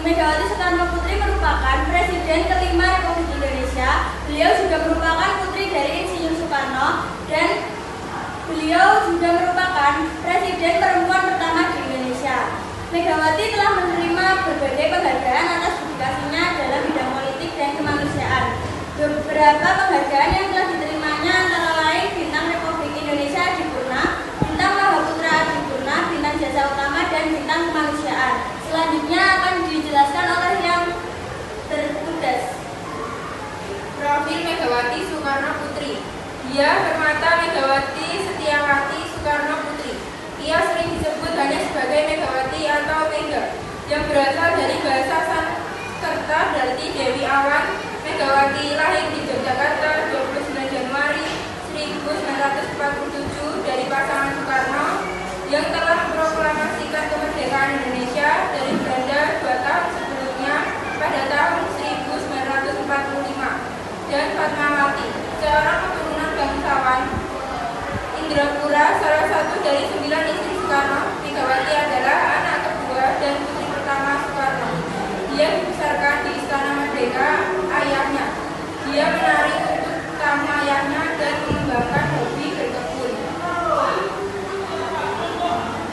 Megawati Soekarno Putri merupakan Presiden kelima Republik Indonesia. Beliau juga merupakan putri dari Insinyur Soekarno dan beliau juga merupakan Presiden perempuan pertama di Indonesia. Megawati telah menerima berbagai penghargaan atas dedikasinya dalam bidang politik dan kemanusiaan. Beberapa penghargaan yang telah diterimanya antara lain Bintang Republik Indonesia Adipurna, Bintang Mahaputra Adipurna, Bintang Jasa Utama, dan Bintang Kemanusiaan. Selanjutnya akan dijelaskan oleh yang tertugas. Profil Megawati Soekarno Putri. Dia bermata Megawati Setiawati Soekarno Putri. Ia sering disebut hanya sebagai Megawati atau Mega, yang berasal dari bahasa Sanskerta berarti Dewi Awan. Megawati lahir di Yogyakarta 29 Januari 1947 dari pasangan Soekarno yang telah memproklamasikan kemerdekaan Indonesia dari Belanda 2 tahun sebelumnya pada tahun 1945, dan Fatmawati, seorang keturunan bangsawan Indrapura, salah satu dari 9 istri Soekarno. Megawati adalah anak kedua dan putri pertama Soekarno. Dia dibesarkan di Istana Merdeka ayahnya. Dia menari untuk tamu ayahnya dan mengembangkan hobi berkebun.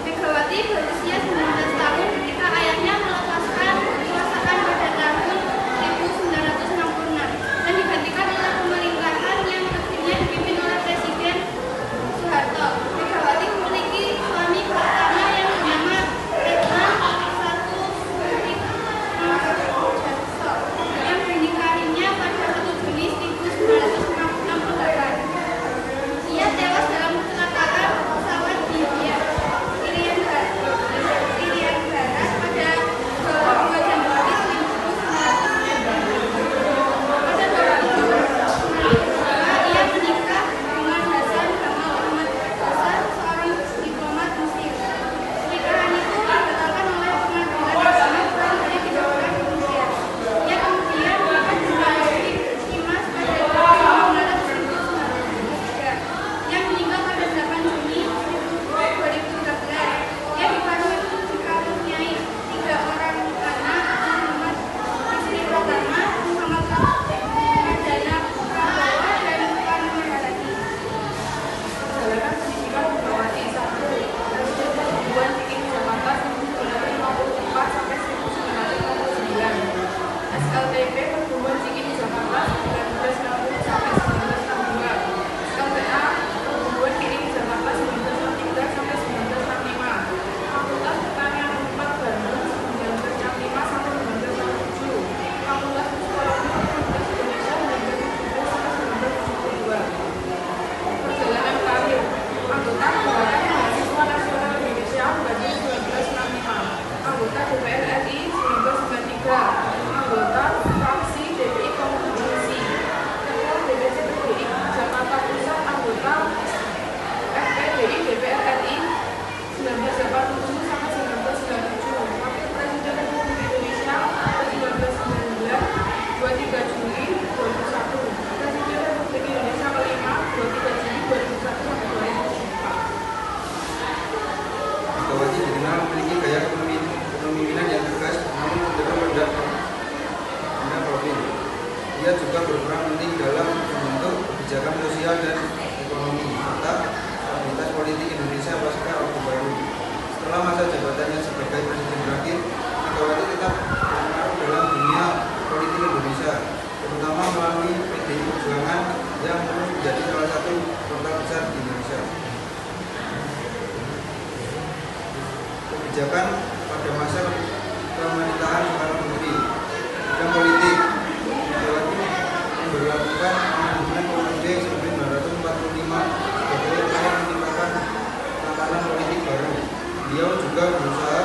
Megawati berusia 19 tahun ketika ayahnya melepaskan kekuasaan pada tahun 1966 dan digantikan oleh pemerintahan yang akhirnya dipimpin oleh Presiden Soeharto. Megawati memiliki suami pertama yang bernama Retnan Satu Suharto yang dinikahinya pada 1 Juni 1968. Ia tewas dalam kecelakaan pesawat di Irian Barat pada 22 Januari 1992. Pada 2002 ia menikah dengan Hasan Gamal Ahmad Hasan, seorang diplomat Mesir. Pernikahan itu dibatalkan oleh Pengadilan Agama Quran dari Kejaksaan Indonesia. Ia kemudian menikah dengan istri Imas pada 25 Maret 1993 yang meninggal pada 8 Juni 2013. Ia dikaruniai 3 orang anak. Muhammad istri pertama, Muhammad Ramadana Prabowo, dan Puan Maharani. Perjalanan pendidikan Megawati 1. Presiden Perhubungan Bikin Jakarta 1954 sampai 1959. SLTP Perhubungan Bikin Jakarta 1960 sampai 1962. SLTA Perhubungan Bikin Jakarta 1963 sampai 1965. Fakultas Pertanian 4 Bandung 1965 sampai 1967. Fakultas Psikologi Universitas Indonesia 1970 sampai 1972. Perjalanan karir. Anggota Gerakan Mahasiswa Nasional Indonesia Bandung 1965. Anggota DPR RI 1993. Anggota fraksi DPI Komunikasi. Ketua DPC PDI Jakarta Pusat. Anggota FPDI DPR RI 1987 sampai 1997. Wakil Presiden Republik Indonesia 1999 23 Juli 2001. Presiden Republik Indonesia kelima 23 Juli 2001 sampai 2004. Megawati dikenal memiliki gaya kepemimpinan yang tegas namun cenderung rendah profil. Ia juga berperan penting dalam membentuk kebijakan sosial dan ekonomi serta stabilitas politik Indonesia pasca Orde Baru. Setelah masa jabatannya sebagai presiden berakhir, Megawati tetap berpengaruh dalam dunia politik Indonesia, terutama melalui PDI Perjuangan yang terus menjadi salah satu kota besar di Indonesia. Kebijakan pada masa pemerintahan Soekarno Putri. Bidang politik. Megawati memberlakukan amandemen KUHP 1945 sebagai upaya menciptakan tatanan politik baru. Beliau juga berusaha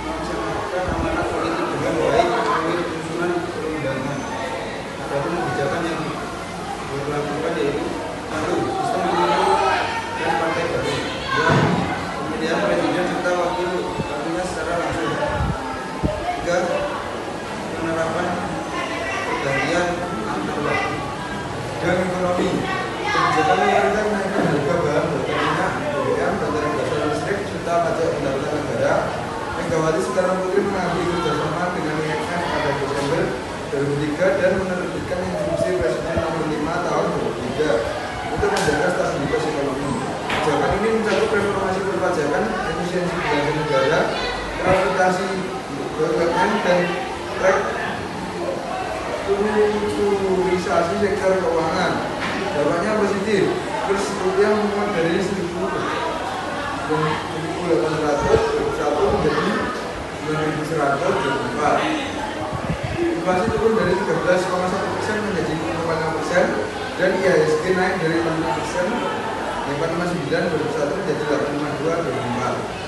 melaksanakan amanat politik dengan baik melalui penyusunan perundangan. Adapun kebijakan yang diberlakukan yaitu 1. Sistem pemilu dan partai baru. 2. Pemilihan presiden serta wakilnya secara langsung. 3. Penerapan pergantian antar waktu. Dan ekonomi. Kebijakan pemerintah menaikkan harga bahan bakar minyak, BBM, bantaran gas listrik serta pajak pendapatan negara. Megawati Soekarno Putri mengambil kerjasama dengan 2003 dan menerbitkan Instruksi Presiden Nomor 5 Tahun 2003 untuk menjaga stabilitas ekonomi. Kebijakan ini mencakup reformasi perpajakan, efisiensi belanja negara, transparansi BUMN dan restrukturisasi sektor keuangan. Dampaknya positif, kurs rupiah menguat dari 1.800 menjadi 9.124. Inflasi turun dari 13,1% menjadi 5,6% dan IHSG naik dari 5% 8,9 2001 menjadi 8,2 2004.